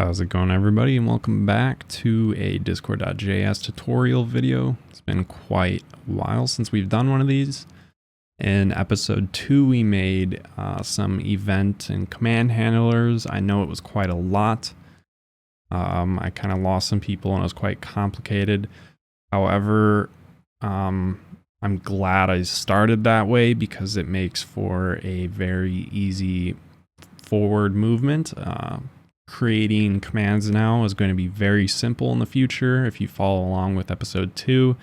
How's it going, everybody, and welcome back to a Discrd.js tutorial video. It's been quite a while since we've done one of these. In episode 2, we made some event and command handlers. I know it was quite a lot. I kind of lost some people and it was quite complicated. However, I'm glad I started that way because it makes for a very easy forward movement. Creating commands now is going to be very simple in the future. If you follow along with episode 2,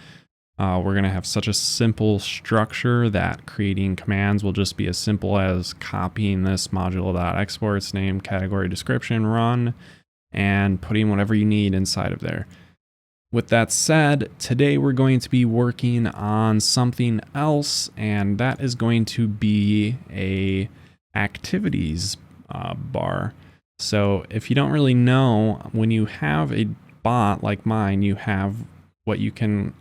we're going to have such a simple structure that creating commands will just be as simple as copying this module.exports name, category, description, run, and putting whatever you need inside of there. With that said, today we're going to be working on something else, and that is going to be a activities bar. So if you don't really know, when you have a bot like mine, you have what you can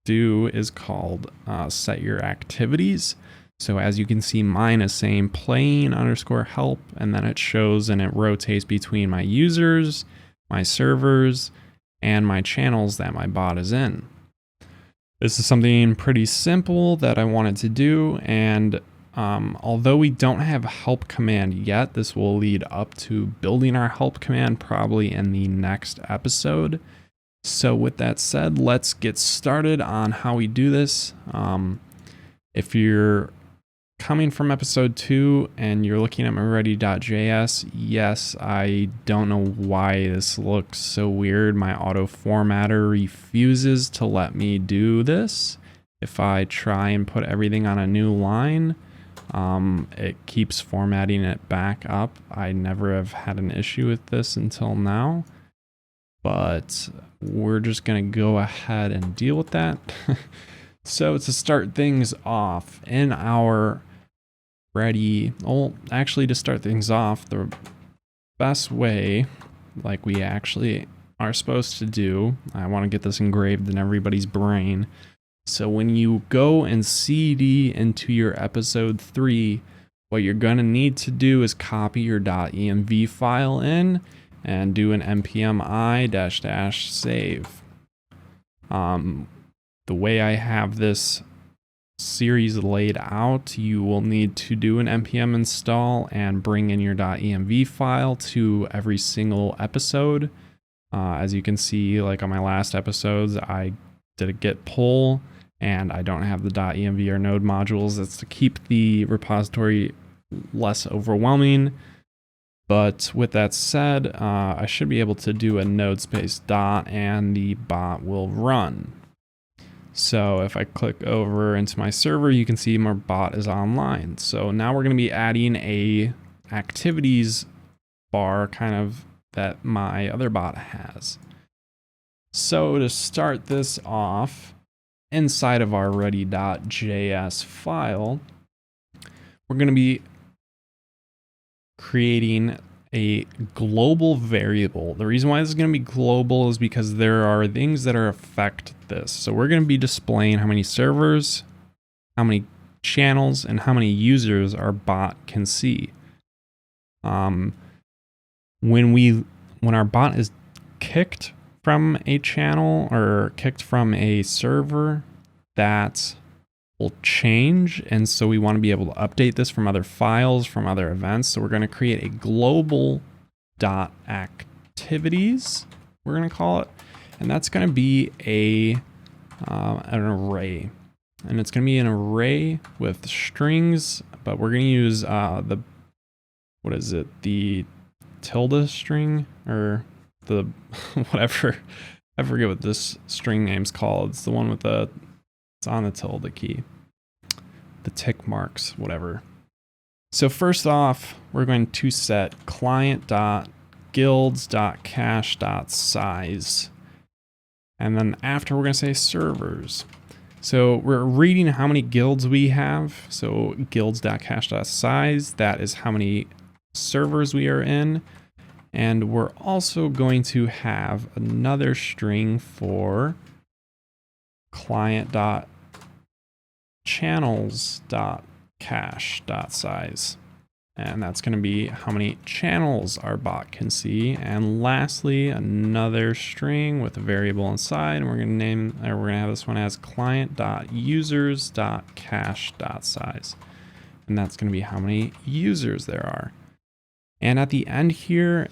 do is called set your activities. So as you can see, mine is saying playing _ help, and then it shows and it rotates between my users, my servers, and my channels that my bot is in. This is something pretty simple that I wanted to do, and although we don't have a help command yet, this will lead up to building our help command probably in the next episode. So with that said, let's get started on how we do this. If you're coming from episode 2 and you're looking at my ready.js, yes, I don't know why this looks so weird. My auto formatter refuses to let me do this. If I try and put everything on a new line, it keeps formatting it back up. I never have had an issue with this until now, but we're just going to go ahead and deal with that. So to start things off in our to start things off, the best way, like we actually are supposed to do, I want to get this engraved in everybody's brain. So when you go and CD into your episode 3, what you're going to need to do is copy your .env file in and do an npm i-save. The way I have this series laid out, you will need to do an npm install and bring in your .env file to every single episode. As you can see, like on my last episodes, I did a git pull, and I don't have the .env or node modules. That's to keep the repository less overwhelming. But with that said, I should be able to do a node space dot and the bot will run. So if I click over into my server, you can see my bot is online. So now we're going to be adding a activities bar kind of that my other bot has. So to start this off, inside of our ready.js file, we're going to be creating a global variable. The reason why this is going to be global is because there are things that affect this. So we're going to be displaying how many servers, how many channels, and how many users our bot can see. When our bot is kicked from a channel or kicked from a server, that will change, and so we want to be able to update this from other files, from other events. So we're going to create a global .activities, we're going to call it, and that's going to be an array, and it's going to be an array with strings, but we're going to use the tilde string, or the whatever, I forget what this string name's called. It's the one with it's on the tilde key, the tick marks, whatever. So first off, we're going to set client.guilds.cache.size. And then after, we're going to say servers. So we're reading how many guilds we have. So guilds.cache.size, that is how many servers we are in. And we're also going to have another string for client.channels.cache.size. and that's going to be how many channels our bot can see. And lastly, another string with a variable inside, and we're going to have this one as client.users.cache.size, and that's going to be how many users there are. And at the end here,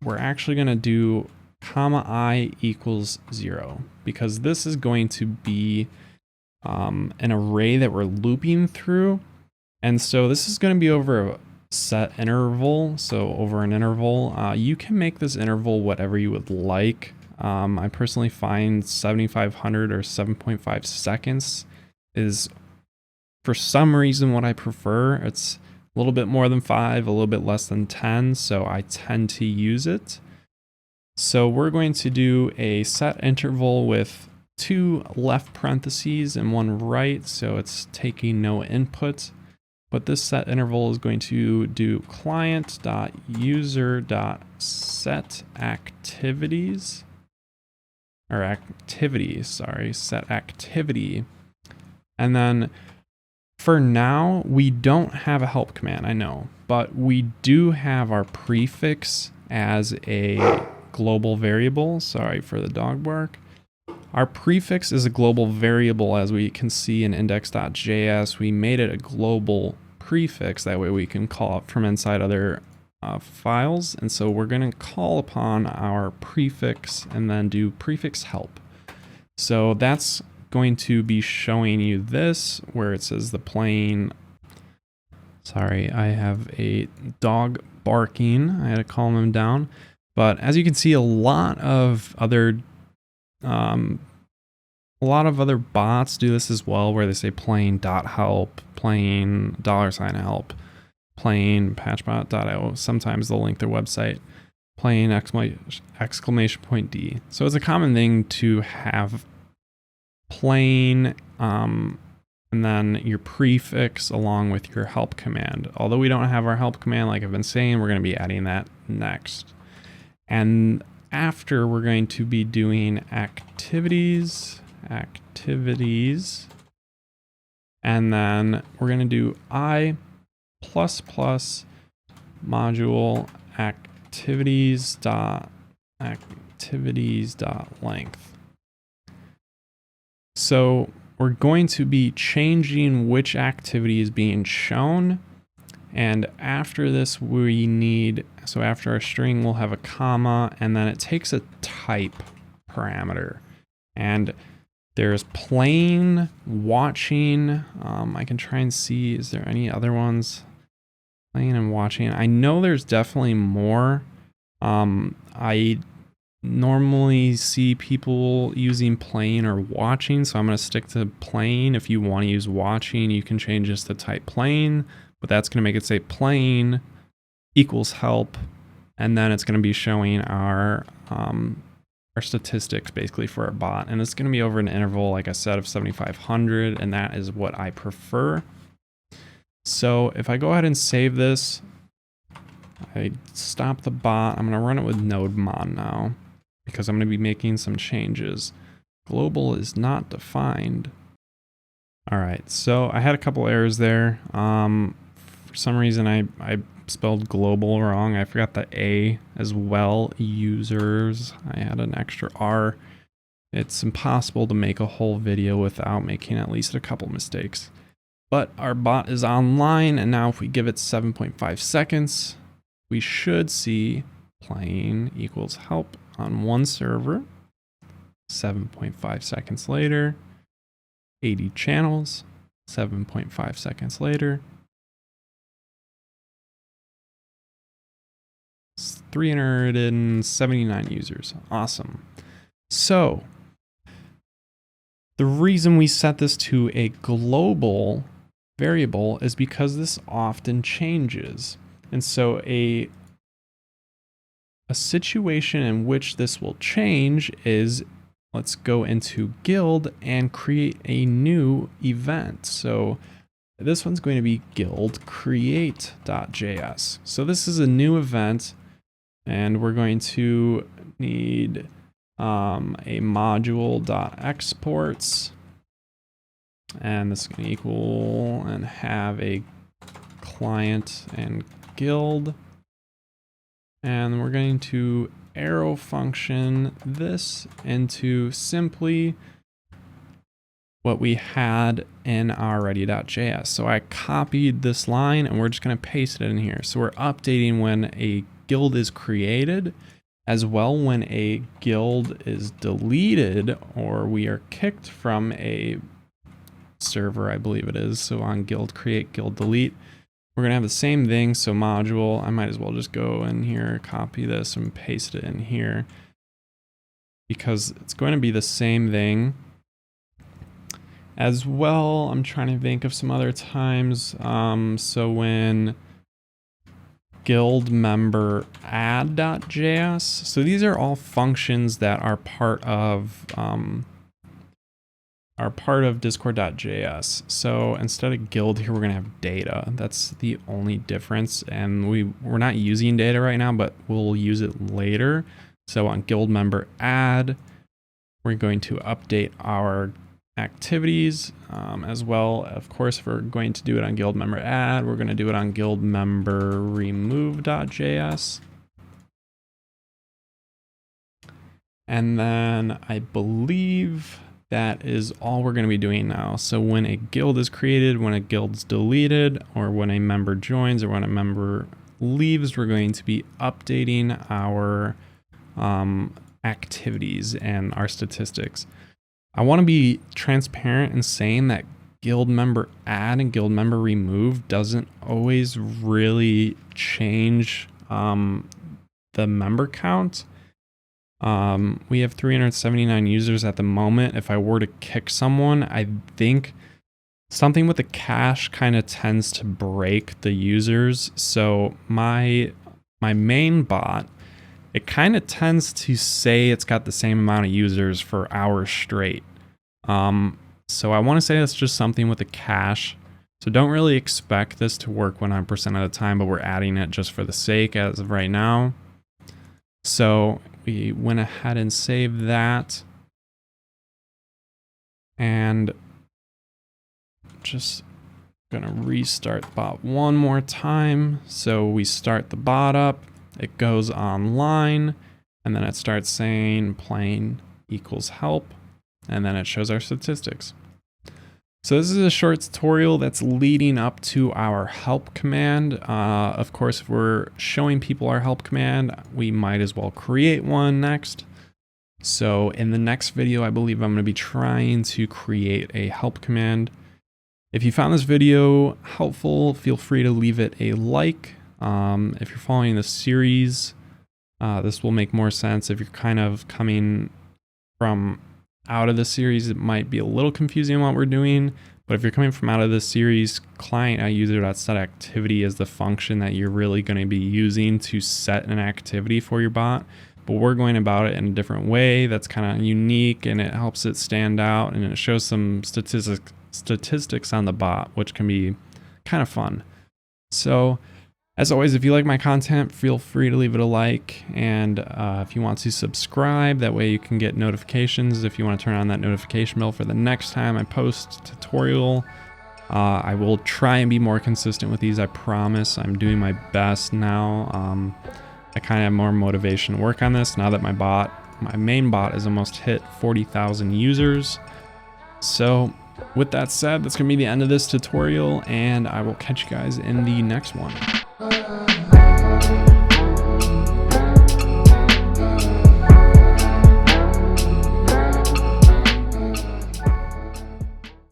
we're actually going to do (i = 0 because this is going to be an array that we're looping through. And so this is going to be over a set interval. So over an interval, you can make this interval whatever you would like. I personally find 7,500 or 7.5 seconds is for some reason what I prefer. It's a little bit more than 5, a little bit less than 10. So I tend to use it. So we're going to do a set interval with 2 left parentheses and 1 right. So it's taking no input. But this set interval is going to do client.user.setActivities or activity, sorry, set activity. And then for now, we don't have a help command, I know, but we do have our prefix as a global variable. Sorry for the dog bark. Our prefix is a global variable, as we can see in index.js. We made it a global prefix. That way we can call it from inside other files. And so we're going to call upon our prefix and then do prefix help. So that's going to be showing you this where it says the plain. Sorry, I have a dog barking. I had to calm him down. But as you can see, a lot of other bots do this as well, where they say plain.help, plain $help, plain patchbot.io. Sometimes they'll link their website, plain exclamation point D. So it's a common thing to have plain and then your prefix along with your help command. Although we don't have our help command, like I've been saying, we're going to be adding that next. And after, we're going to be doing activities, and then we're going to do I++ module activities.length. So we're going to be changing which activity is being shown. And after this, we need, so after our string, we'll have a comma, and then it takes a type parameter. And there's plain, watching. I can try and see, is there any other ones? Plain and watching. I know there's definitely more. I normally see people using plain or watching, so I'm going to stick to plain. If you want to use watching, you can change this to type plain. But that's going to make it say plain equals help, and then it's going to be showing our statistics basically for our bot, and it's going to be over an interval, like I said, of 7,500, and that is what I prefer. So if I go ahead and save this, I stop the bot. I'm going to run it with nodemon now because I'm going to be making some changes. Global is not defined. All right, so I had a couple errors there. For some reason, I spelled global wrong. I forgot the A as well. Users. I had an extra R. It's impossible to make a whole video without making at least a couple mistakes. But our bot is online, and now if we give it 7.5 seconds, we should see plain equals help on one server. 7.5 seconds later, 80 channels. 7.5 seconds later, 379 users. Awesome. So the reason we set this to a global variable is because this often changes. And so a situation in which this will change is, let's go into guild and create a new event. So this one's going to be guild create.js. So this is a new event, and we're going to need a module.exports, and this is going to equal and have a client and guild. And we're going to arrow function this into simply what we had in our ready.js. So I copied this line and we're just going to paste it in here. So we're updating when a guild is created, as well when a guild is deleted or we are kicked from a server, I believe it is. So on guild create, guild delete, we're going to have the same thing. So module, I might as well just go in here, copy this and paste it in here because it's going to be the same thing. As well, I'm trying to think of some other times. So when guild member add.js, so these are all functions that are part of Discrd.js. So instead of guild here, we're gonna have data. That's the only difference, and we're not using data right now, but we'll use it later. So on guild member add, we're going to update our activities as well. Of course, if we're going to do it on guild member add, we're going to do it on guild member remove.js. And then I believe that is all we're going to be doing now. So when a guild is created, when a guild's deleted, or when a member joins or when a member leaves, we're going to be updating our activities and our statistics. I want to be transparent in saying that guild member add and guild member remove doesn't always really change the member count. We have 379 users at the moment. If I were to kick someone, I think something with the cache kind of tends to break the users. So my main bot, it kind of tends to say it's got the same amount of users for hours straight. So I want to say that's just something with the cache. So don't really expect this to work 100% of the time, but we're adding it just for the sake as of right now. So we went ahead and saved that. And just gonna restart the bot one more time. So we start the bot up. It goes online, and then it starts saying plain equals help, and then it shows our statistics. So this is a short tutorial that's leading up to our help command. Of course, if we're showing people our help command, we might as well create one next. So in the next video, I believe I'm going to be trying to create a help command. If you found this video helpful, feel free to leave it a like. If you're following the series, this will make more sense. If you're kind of coming from out of the series, it might be a little confusing what we're doing. But if you're coming from out of the series, client.user.setActivity is the function that you're really going to be using to set an activity for your bot. But we're going about it in a different way that's kind of unique, and it helps it stand out, and it shows some statistics on the bot, which can be kind of fun. So as always, if you like my content, feel free to leave it a like. And if you want to subscribe, that way you can get notifications. If you want to turn on that notification bell for the next time I post a tutorial, I will try and be more consistent with these. I promise. I'm doing my best now. I kind of have more motivation to work on this now that my main bot is almost hit 40,000 users. So with that said, that's going to be the end of this tutorial, and I will catch you guys in the next one.